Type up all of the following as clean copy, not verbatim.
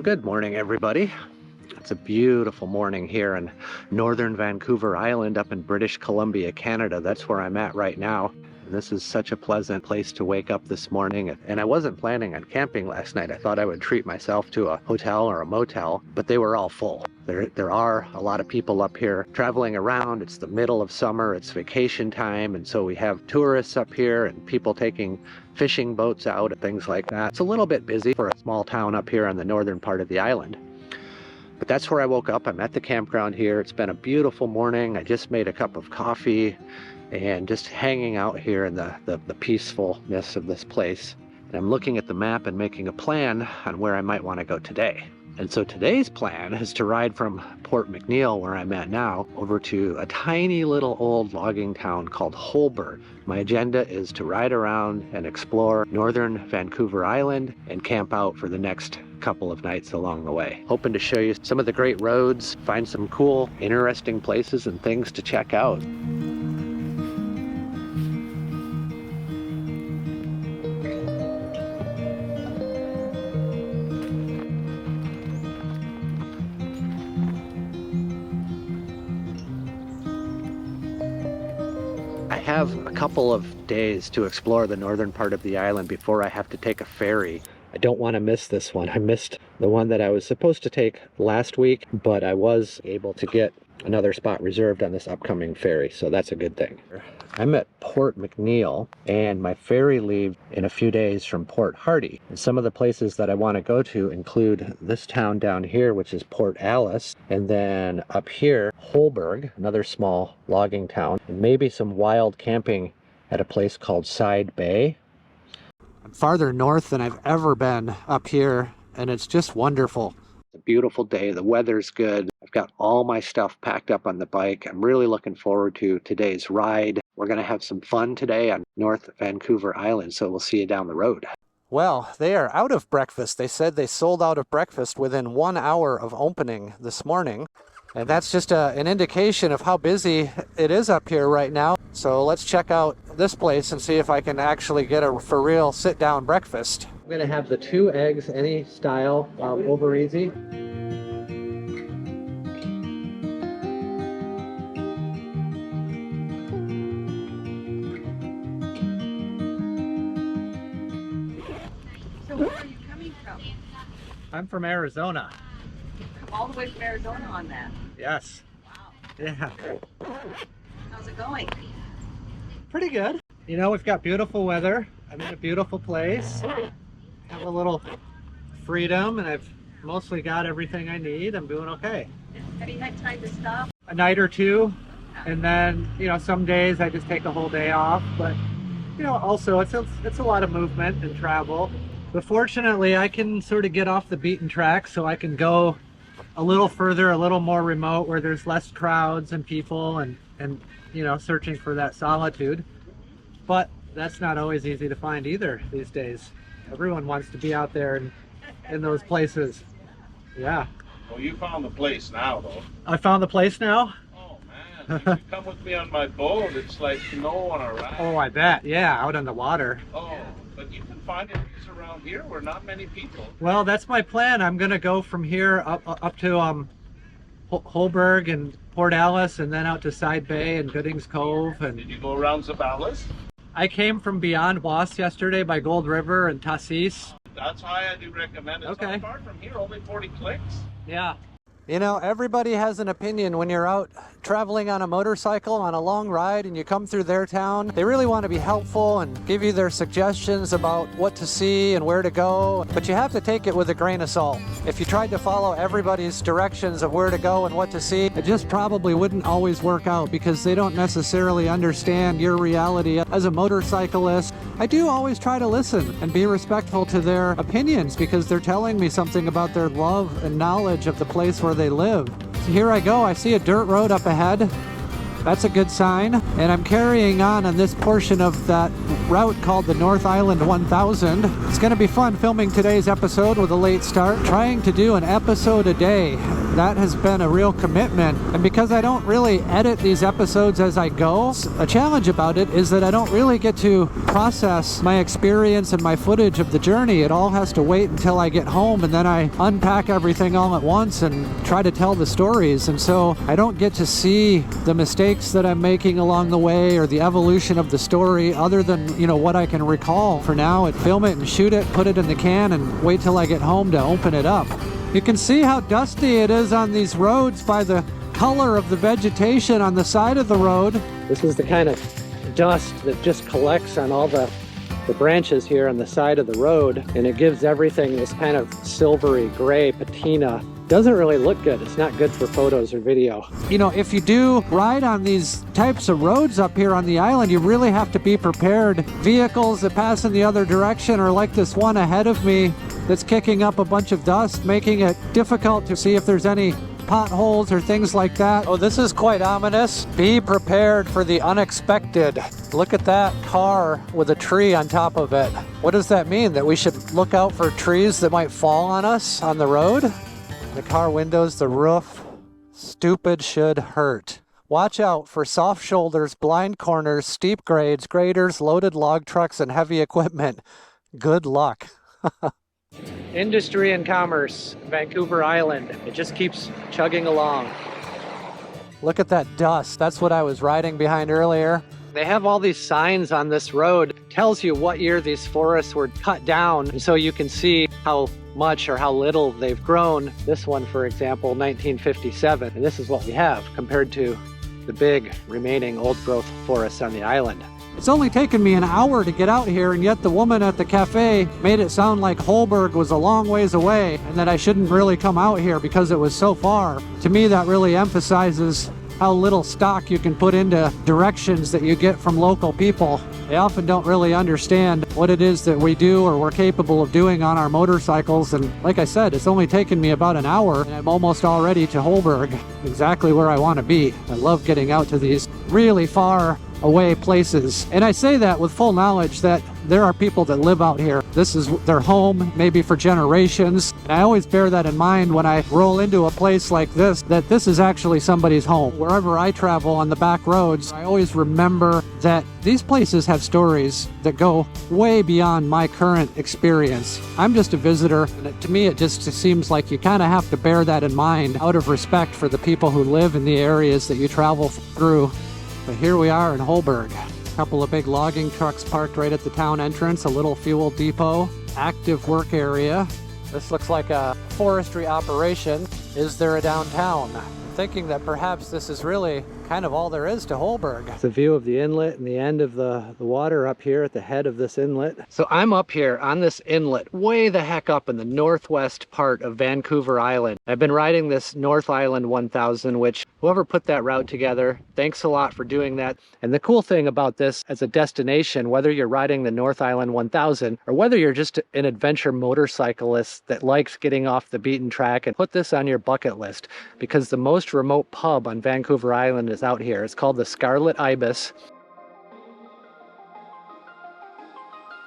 Good morning, everybody. It's a beautiful morning here in northern Vancouver Island up in British Columbia, Canada. That's where I'm at right now. And this is such a pleasant place to wake up this morning. And I wasn't planning on camping last night. I thought I would treat myself to a hotel or a motel, but they were all full. There are a lot of people up here traveling around. It's the middle of summer, it's vacation time, and so we have tourists up here and people taking fishing boats out and things like that. It's a little bit busy for a small town up here on the northern part of the island. But that's where I woke up. I'm at the campground here. It's been a beautiful morning. I just made a cup of coffee and just hanging out here in the peacefulness of this place. And I'm looking at the map and making a plan on where I might want to go today. And so today's plan is to ride from Port McNeill, where I'm at now, over to a tiny little old logging town called Holberg. My agenda is to ride around and explore northern Vancouver Island and camp out for the next couple of nights along the way. Hoping to show you some of the great roads, find some cool, interesting places and things to check out. I have a couple of days to explore the northern part of the island before I have to take a ferry. I don't want to miss this one. I missed the one that I was supposed to take last week, but I was able to get another spot reserved on this upcoming ferry, so that's a good thing. I'm at Port McNeill, and my ferry leaves in a few days from Port Hardy. And some of the places that I want to go to include this town down here, which is Port Alice, and then up here, Holberg, another small logging town, and maybe some wild camping at a place called Side Bay. I'm farther north than I've ever been up here, and it's just wonderful. It's a beautiful day. The weather's good. I've got all my stuff packed up on the bike. I'm really looking forward to today's ride. We're going to have some fun today on North Vancouver Island, so we'll see you down the road. Well, they are out of breakfast. They said they sold out of breakfast within 1 hour of opening this morning. And that's just an indication of how busy it is up here right now. So let's check out this place and see if I can actually get a for real sit-down breakfast. I'm going to have the 2 eggs, any style, over easy. So where are you coming from? I'm from Arizona. Come all the way from Arizona on that? Yes. Wow. Yeah. How's it going? Pretty good. You know, we've got beautiful weather. I'm in a beautiful place. Have a little freedom, and I've mostly got everything I need. I'm doing okay. Have you had time to stop? A night or two, and then, you know, some days I just take a whole day off. But, you know, also it's a lot of movement and travel. But fortunately, I can sort of get off the beaten track, so I can go a little further, a little more remote, where there's less crowds and people, and you know, searching for that solitude. But that's not always easy to find either these days. Everyone wants to be out there in those places. Yeah. Well, you found the place now, though. I found the place now? Oh, man. You come with me on my boat. It's like snow on a ride. Oh, I bet. Yeah, out on the water. Oh, but you can find it around here where not many people. Well, that's my plan. I'm going to go from here up to Holberg and Port Alice, and then out to Side Bay and Goodings Cove. And did you go around Zabalas? I came from beyond Was yesterday by Gold River and Tassis. That's why I do recommend it. It's okay. Not far from here, only 40 clicks. Yeah. You know, everybody has an opinion when you're out traveling on a motorcycle on a long ride and you come through their town. They really want to be helpful and give you their suggestions about what to see and where to go, but you have to take it with a grain of salt. If you tried to follow everybody's directions of where to go and what to see, it just probably wouldn't always work out because they don't necessarily understand your reality. As a motorcyclist, I do always try to listen and be respectful to their opinions because they're telling me something about their love and knowledge of the place where they live. So here I go. I see a dirt road up ahead. That's a good sign. And I'm carrying on this portion of that route called the North Island 1000. It's going to be fun filming today's episode with a late start. Trying to do an episode a day. that has been a real commitment. And because I don't really edit these episodes as I go, a challenge about it is that I don't really get to process my experience and my footage of the journey. It all has to wait until I get home, and then I unpack everything all at once and try to tell the stories. And so I don't get to see the mistakes that I'm making along the way or the evolution of the story, other than, you know, what I can recall for now, and film it and shoot it, put it in the can, and wait till I get home to open it up. You can see how dusty it is on these roads by the color of the vegetation on the side of the road. This is the kind of dust that just collects on all the branches here on the side of the road, and it gives everything this kind of silvery gray patina. Doesn't really look good. It's not good for photos or video. You know, if you do ride on these types of roads up here on the island, you really have to be prepared. Vehicles that pass in the other direction are like this one ahead of me that's kicking up a bunch of dust, making it difficult to see if there's any potholes or things like that. Oh, this is quite ominous. Be prepared for the unexpected. Look at that car with a tree on top of it. What does that mean? That we should look out for trees that might fall on us on the road? The car windows, the roof. Stupid should hurt. Watch out for soft shoulders, blind corners, steep grades, graders, loaded log trucks, and heavy equipment. Good luck. Industry and commerce, Vancouver Island. It just keeps chugging along. Look at that dust. That's what I was riding behind earlier. They have all these signs on this road. It tells you what year these forests were cut down, and so you can see how much or how little they've grown. This one, for example, 1957, and this is what we have compared to the big remaining old growth forests on the island. It's only taken me an hour to get out here, and yet the woman at the cafe made it sound like Holberg was a long ways away and that I shouldn't really come out here because it was so far. To me, that really emphasizes how little stock you can put into directions that you get from local people. They often don't really understand what it is that we do or we're capable of doing on our motorcycles. And like I said, it's only taken me about an hour and I'm almost already to Holberg, exactly where I want to be. I love getting out to these really far away places. And I say that with full knowledge that there are people that live out here. This is their home, maybe for generations. And I always bear that in mind when I roll into a place like this, that this is actually somebody's home. Wherever I travel on the back roads, I always remember that these places have stories that go way beyond my current experience. I'm just a visitor, and to me it just seems like you kind of have to bear that in mind out of respect for the people who live in the areas that you travel through. But here we are in Holberg. A couple of big logging trucks parked right at the town entrance, a little fuel depot, active work area. This looks like a forestry operation. Is there a downtown? I'm thinking that perhaps this is really kind of all there is to Holberg. It's a view of the inlet and the end of the water up here at the head of this inlet. So I'm up here on this inlet, way the heck up in the northwest part of Vancouver Island. I've been riding this North Island 1000, which whoever put that route together, thanks a lot for doing that. And the cool thing about this as a destination, whether you're riding the North Island 1000 or whether you're just an adventure motorcyclist that likes getting off the beaten track, and put this on your bucket list, because the most remote pub on Vancouver Island is out here. It's called the Scarlet Ibis.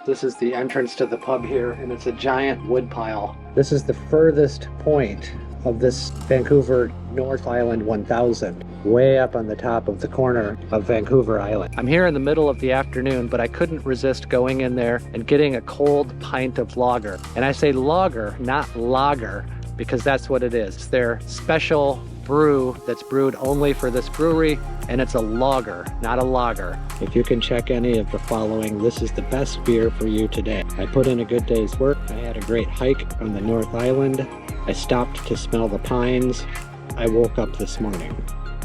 This is the entrance to the pub here, and it's a giant wood pile. This is the furthest point of this Vancouver North Island 1000, way up on the top of the corner of Vancouver Island. I'm here in the middle of the afternoon, but I couldn't resist going in there and getting a cold pint of lager. And I say lager, not lager, because that's what it is. It's their special brew that's brewed only for this brewery, and it's a lager, not a lager. If you can check any of the following, this is the best beer for you today. I put in a good day's work. I had a great hike on the North Island. I stopped to smell the pines. I woke up this morning.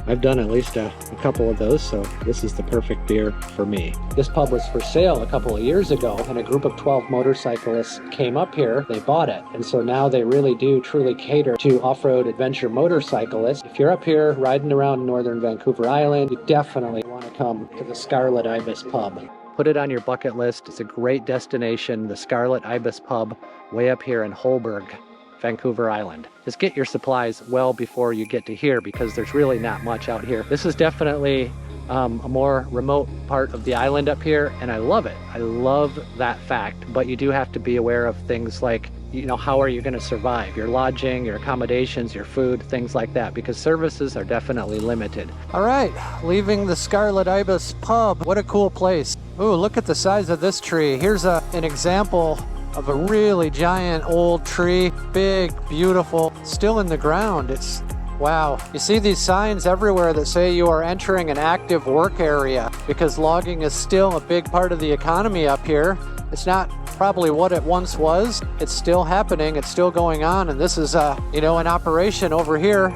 I've done at least a couple of those, so this is the perfect beer for me. This pub was for sale a couple of years ago, and a group of 12 motorcyclists came up here. They bought it, and so now they really do truly cater to off-road adventure motorcyclists. If you're up here riding around northern Vancouver Island, you definitely want to come to the Scarlet Ibis pub. Put it on your bucket list. It's a great destination, the Scarlet Ibis pub, way up here in Holberg, Vancouver Island. Just get your supplies well before you get to here, because there's really not much out here. This is definitely a more remote part of the island up here, and I love it. I love that fact, but you do have to be aware of things like you know, how are you going to survive? Your lodging, your accommodations, your food, things like that, because services are definitely limited. All right, leaving the Scarlet Ibis pub. What a cool place. Ooh, look at the size of this tree. Here's an example of a really giant old tree. Big, beautiful, still in the ground. It's wow. You see these signs everywhere that say you are entering an active work area, because logging is still a big part of the economy up here. It's not probably what it once was. It's still happening. It's still going on. And this is, you know, an operation over here.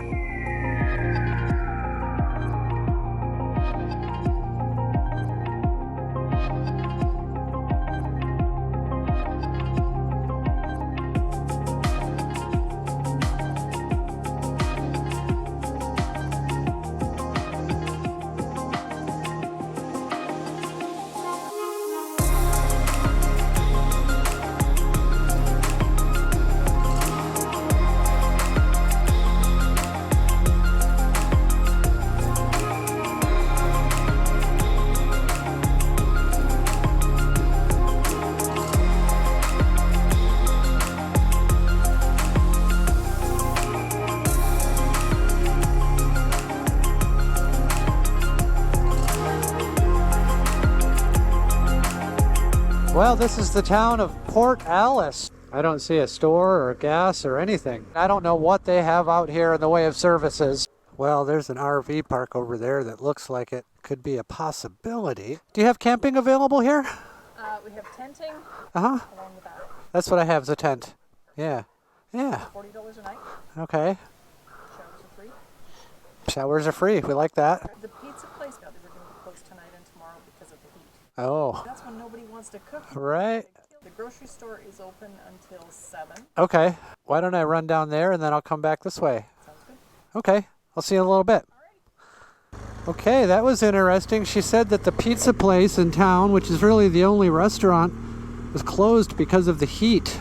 Well, this is the town of Port Alice. I don't see a store or gas or anything. I don't know what they have out here in the way of services. Well, there's an RV park over there that looks like it could be a possibility. Do you have camping available here? We have tenting Uh-huh. along the back. That's what I have, is a tent. Yeah. Yeah. $40 a night. Okay. Showers are free. Showers are free. We like that. The pizza place, no, they were going to be closed tonight and tomorrow because of the heat. Oh. That's when nobody wants to cook. Right. The grocery store is open until 7. Okay. Why don't I run down there and then I'll come back this way? Sounds good. Okay. I'll see you in a little bit. Okay, that was interesting. She said that the pizza place in town, which is really the only restaurant, was closed because of the heat.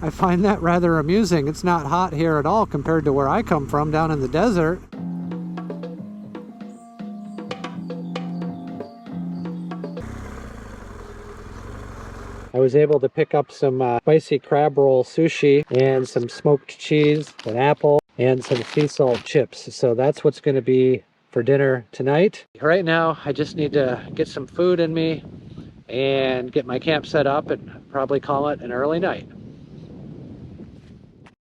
I find that rather amusing. It's not hot here at all compared to where I come from down in the desert. I was able to pick up some spicy crab roll sushi and some smoked cheese, an apple, and some sea salt chips. So that's what's going to be for dinner tonight. Right now, I just need to get some food in me and get my camp set up and probably call it an early night.